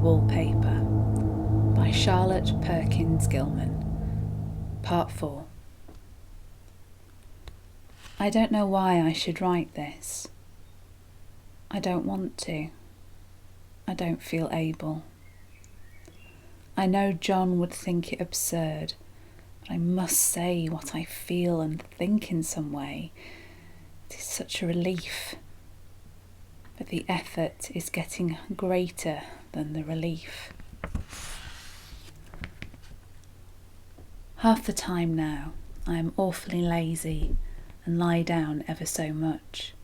Yellow Wallpaper by Charlotte Perkins Gilman. Part 4. I don't know why I should write this. I don't want to. I don't feel able. I know John would think it absurd, but I must say what I feel and think in some way. It is such a relief. But the effort is getting greater than the relief. Half the time now, I am awfully lazy and lie down ever so much.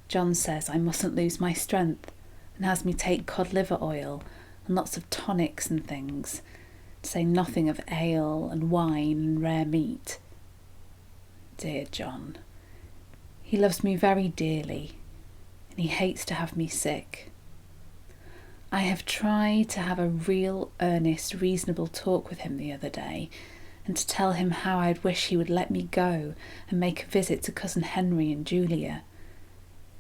John says I mustn't lose my strength and has me take cod liver oil and lots of tonics and things, to say nothing of ale and wine and rare meat. Dear John, he loves me very dearly, and he hates to have me sick. I have tried to have a real, earnest, reasonable talk with him the other day, and to tell him how I'd wish he would let me go and make a visit to Cousin Henry and Julia.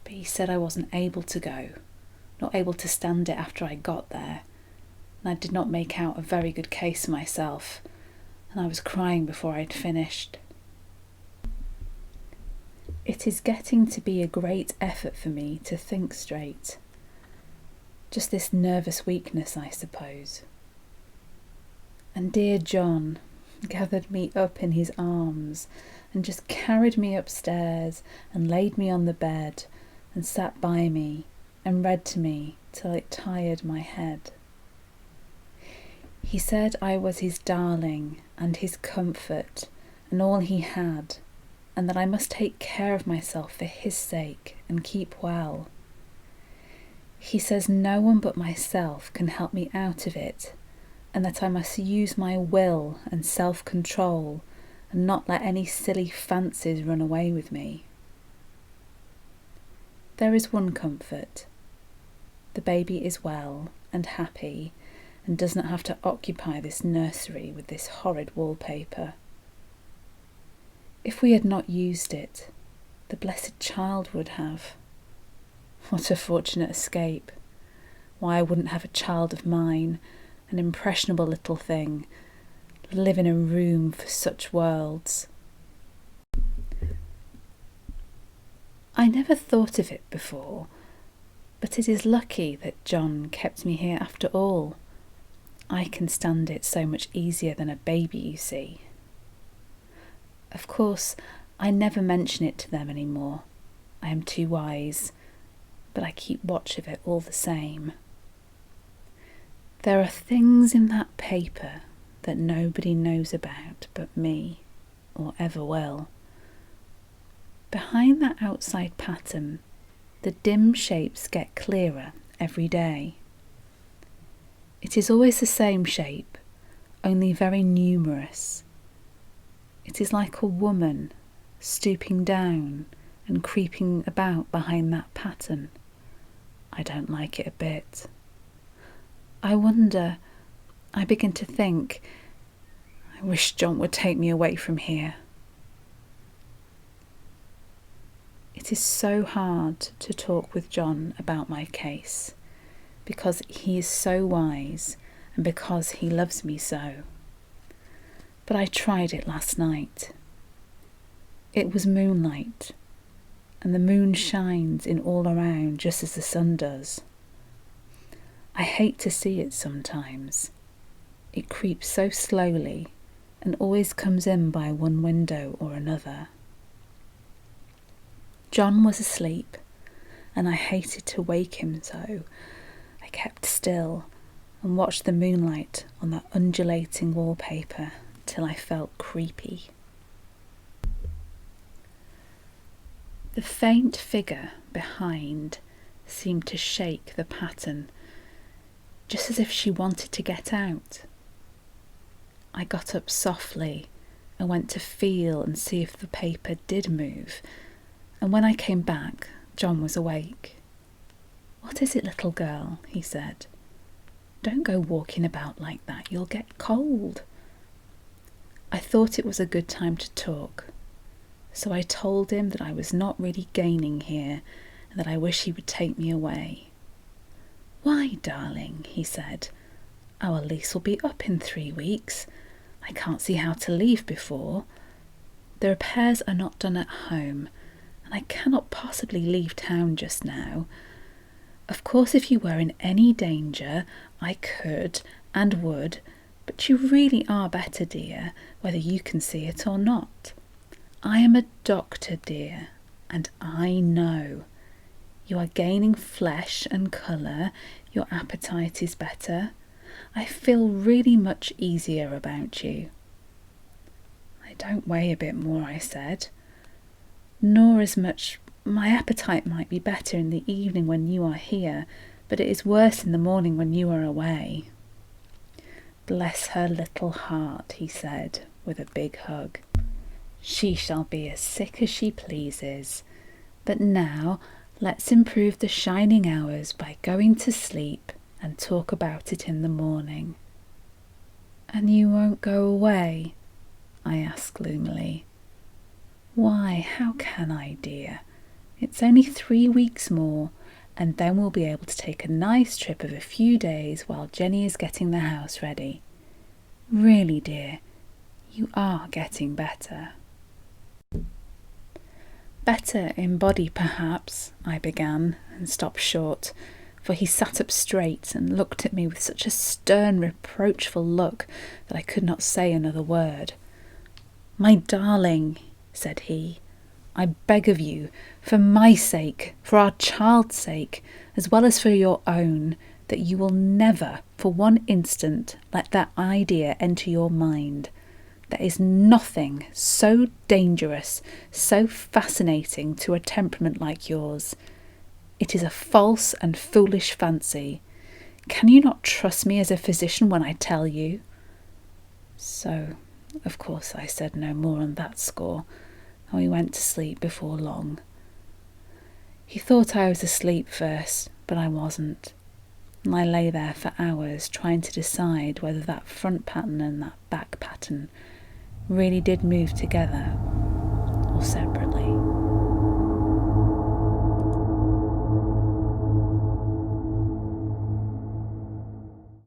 But he said I wasn't able to go, not able to stand it after I got there, and I did not make out a very good case myself, and I was crying before I'd finished. It is getting to be a great effort for me to think straight. Just this nervous weakness, I suppose. And dear John gathered me up in his arms and just carried me upstairs and laid me on the bed and sat by me and read to me till it tired my head. He said I was his darling and his comfort and all he had, and that I must take care of myself for his sake and keep well. He says no one but myself can help me out of it, and that I must use my will and self-control and not let any silly fancies run away with me. There is one comfort. The baby is well and happy and does not have to occupy this nursery with this horrid wallpaper. If we had not used it, the blessed child would have. What a fortunate escape. Why, I wouldn't have a child of mine, an impressionable little thing, live in a room for such worlds. I never thought of it before, but it is lucky that John kept me here after all. I can stand it so much easier than a baby, you see. Of course, I never mention it to them any more. I am too wise, but I keep watch of it all the same. There are things in that paper that nobody knows about but me, or ever will. Behind that outside pattern, the dim shapes get clearer every day. It is always the same shape, only very numerous. It is like a woman stooping down and creeping about behind that pattern. I don't like it a bit. I begin to think, I wish John would take me away from here. It is so hard to talk with John about my case, because he is so wise and because he loves me so. But I tried it last night. It was moonlight, and the moon shines in all around just as the sun does. I hate to see it sometimes. It creeps so slowly and always comes in by one window or another. John was asleep, and I hated to wake him, so I kept still and watched the moonlight on that undulating wallpaper till I felt creepy. The faint figure behind seemed to shake the pattern, just as if she wanted to get out. I got up softly and went to feel and see if the paper did move, and when I came back, John was awake. "What is it, little girl?" he said. "Don't go walking about like that, you'll get cold." I thought it was a good time to talk, so I told him that I was not really gaining here and that I wish he would take me away. Why, darling, he said. Our lease will be up in 3 weeks. I can't see how to leave before. The repairs are not done at home, and I cannot possibly leave town just now. Of course, if you were in any danger, I could and would, but you really are better, dear, whether you can see it or not. I am a doctor, dear, and I know. You are gaining flesh and colour, your appetite is better. I feel really much easier about you. I don't weigh a bit more, I said. Nor as much. My appetite might be better in the evening when you are here, but it is worse in the morning when you are away. Bless her little heart, he said, with a big hug. She shall be as sick as she pleases. But now let's improve the shining hours by going to sleep and talk about it in the morning. And you won't go away? I asked gloomily. Why, how can I, dear? It's only 3 weeks more, and then we'll be able to take a nice trip of a few days while Jenny is getting the house ready. Really, dear, you are getting better. Better in body, perhaps, I began, and stopped short, for he sat up straight and looked at me with such a stern, reproachful look that I could not say another word. My darling, said he, I beg of you, for my sake, for our child's sake, as well as for your own, that you will never, for one instant, let that idea enter your mind. There is nothing so dangerous, so fascinating to a temperament like yours. It is a false and foolish fancy. Can you not trust me as a physician when I tell you? So, of course, I said no more on that score, and we went to sleep before long. He thought I was asleep first, but I wasn't, and I lay there for hours trying to decide whether that front pattern and that back pattern really did move together or separately.